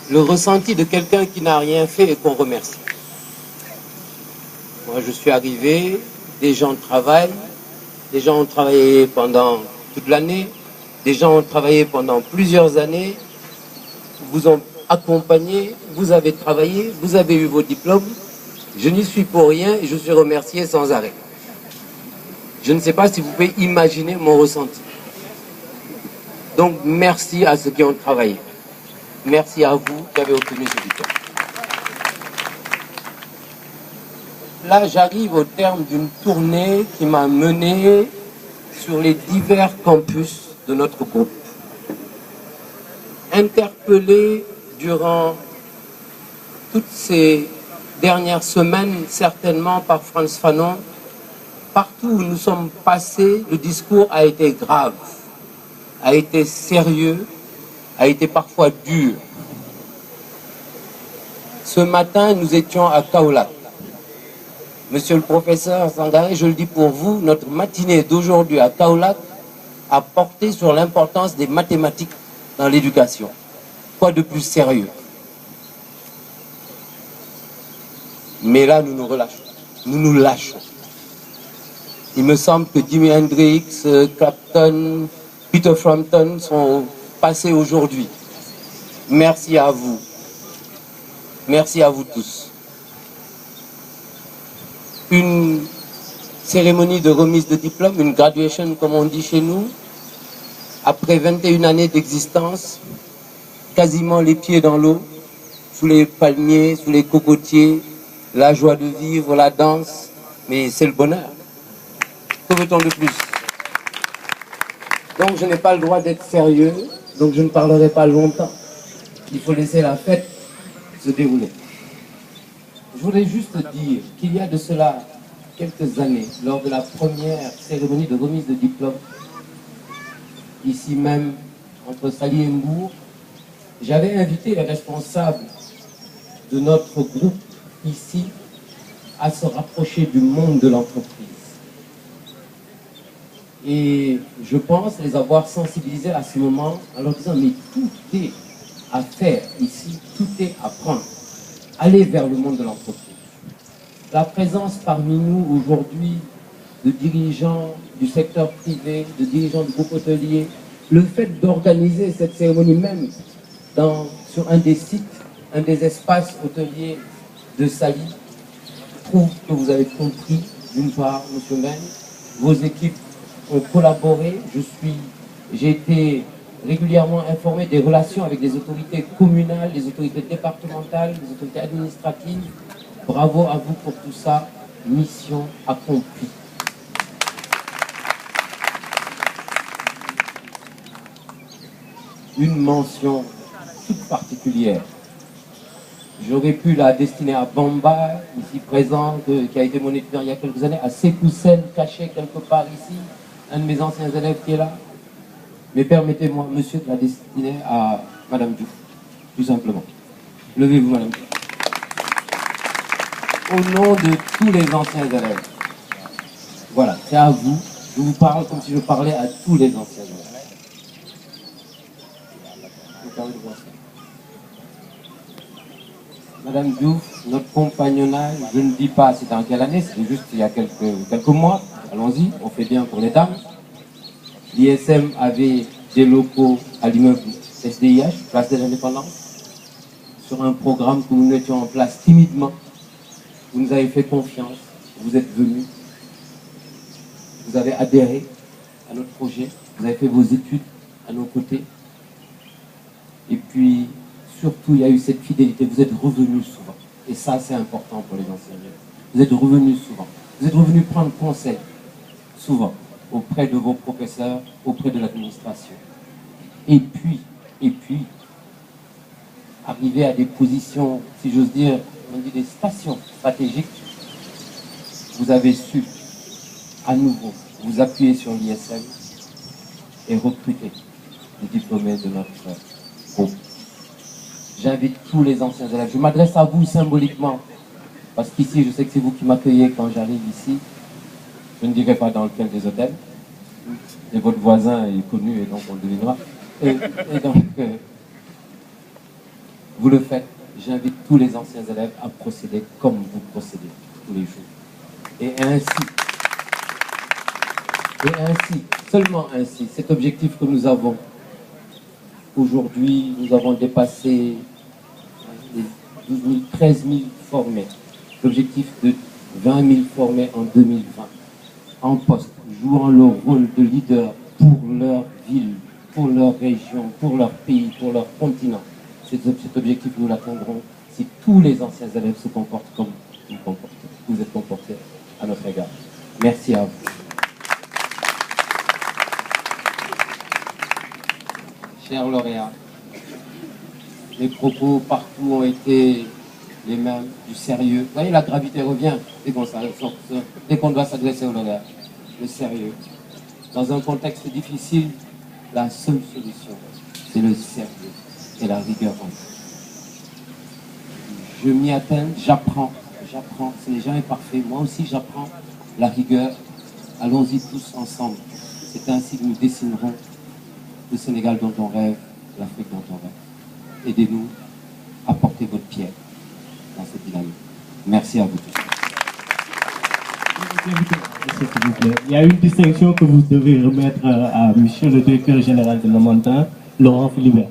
le ressenti de quelqu'un qui n'a rien fait et qu'on remercie. Moi, je suis arrivé, des gens travaillent, des gens ont travaillé pendant toute l'année, des gens ont travaillé pendant plusieurs années, vous ont accompagné, vous avez travaillé, vous avez eu vos diplômes. Je n'y suis pour rien et je suis remercié sans arrêt. Je ne sais pas si vous pouvez imaginer mon ressenti. Donc, merci à ceux qui ont travaillé. Merci à vous qui avez obtenu ce diplôme. Là, j'arrive au terme d'une tournée qui m'a mené sur les divers campus de notre groupe. Interpellé durant toutes ces dernières semaines, certainement par Frantz Fanon, partout où nous sommes passés, le discours a été grave, a été sérieux, a été parfois dur. Ce matin, nous étions à Kaolack. Monsieur le professeur Sangaré, je le dis pour vous, notre matinée d'aujourd'hui à Kaolack a porté sur l'importance des mathématiques dans l'éducation. Quoi de plus sérieux? Mais là, nous nous relâchons. Nous nous lâchons. Il me semble que Jimi Hendrix, Clapton, Peter Frampton sont passés aujourd'hui. Merci à vous. Merci à vous tous. Une cérémonie de remise de diplôme, une graduation comme on dit chez nous, après 21 années d'existence, quasiment les pieds dans l'eau, sous les palmiers, sous les cocotiers, la joie de vivre, la danse, mais c'est le bonheur. Que veut-on de plus? Donc je n'ai pas le droit d'être sérieux, donc je ne parlerai pas longtemps. Il faut laisser la fête se dérouler. Je voudrais juste dire qu'il y a de cela quelques années, lors de la première cérémonie de remise de diplôme, ici même, entre Saly et Mbourg, j'avais invité les responsables de notre groupe ici à se rapprocher du monde de l'entreprise. Et je pense les avoir sensibilisés à ce moment en leur disant mais tout est à faire ici, tout est à prendre. Allez vers le monde de l'entreprise. La présence parmi nous aujourd'hui de dirigeants du secteur privé, de dirigeants du groupe hôtelier, le fait d'organiser cette cérémonie même sur un des sites, un des espaces hôteliers de Saly, prouve que vous avez compris, d'une part, M. Men, vos équipes ont collaboré, j'ai été régulièrement informé des relations avec des autorités communales, des autorités départementales, des autorités administratives. Bravo à vous pour tout ça, mission accomplie. Une mention toute particulière. J'aurais pu la destiner à Bamba, ici présent, qui a été mon étudiant il y a quelques années, à Sékou Sène, caché quelque part ici, un de mes anciens élèves qui est là. Mais permettez-moi, monsieur, de la destiner à Madame Diouf, tout simplement. Levez-vous, Madame Diouf. Au nom de tous les anciens élèves. Voilà, c'est à vous. Je vous parle comme si je parlais à tous les anciens élèves. Madame Diouf, notre compagnonnage, je ne dis pas c'est dans quelle année, c'est juste il y a quelques mois. Allons-y, on fait bien pour les dames. L'ISM avait des locaux à l'immeuble SDIH, place de l'Indépendance, sur un programme que nous mettions en place timidement. Vous nous avez fait confiance, vous êtes venus, vous avez adhéré à notre projet, vous avez fait vos études à nos côtés. Et puis, surtout, il y a eu cette fidélité, vous êtes revenus souvent. Et ça, c'est important pour les enseignants. Vous êtes revenus souvent. Vous êtes revenus prendre conseil, souvent, auprès de vos professeurs, auprès de l'administration. Et puis, arriver à des positions, si j'ose dire, on dit des stations stratégiques, vous avez su, à nouveau, vous appuyer sur l'ISM et recruter les diplômés de notre groupe. J'invite tous les anciens élèves. Je m'adresse à vous symboliquement, parce qu'ici, je sais que c'est vous qui m'accueillez quand j'arrive ici. Je ne dirai pas dans lequel des hôtels. Et votre voisin est connu, et donc on le devinera. Et donc, Vous le faites. J'invite tous les anciens élèves à procéder comme vous procédez tous les jours. Et ainsi, seulement ainsi, cet objectif que nous avons, aujourd'hui, nous avons dépassé les 12 000, 13 000 formés. L'objectif de 20 000 formés en 2020, en poste, jouant le rôle de leader pour leur ville, pour leur région, pour leur pays, pour leur continent. Cet objectif, nous l'atteindrons si tous les anciens élèves se comportent comme vous êtes comportés à notre égard. Merci à vous. Chers lauréats, les propos partout ont été les mêmes, du sérieux. Vous voyez, la gravité revient dès qu'on doit s'adresser aux lauréats. Le sérieux. Dans un contexte difficile, la seule solution, c'est le sérieux et la rigueur. Je m'y atteins, j'apprends. Ce n'est jamais parfait. Moi aussi, j'apprends la rigueur. Allons-y tous ensemble. C'est ainsi que nous dessinerons le Sénégal dont on rêve, l'Afrique dont on rêve. Aidez-nous à porter votre pierre dans cette dynamique. Merci à vous tous. Il y a une distinction que vous devez remettre à monsieur le directeur général de Nomontin, Laurent Philibert.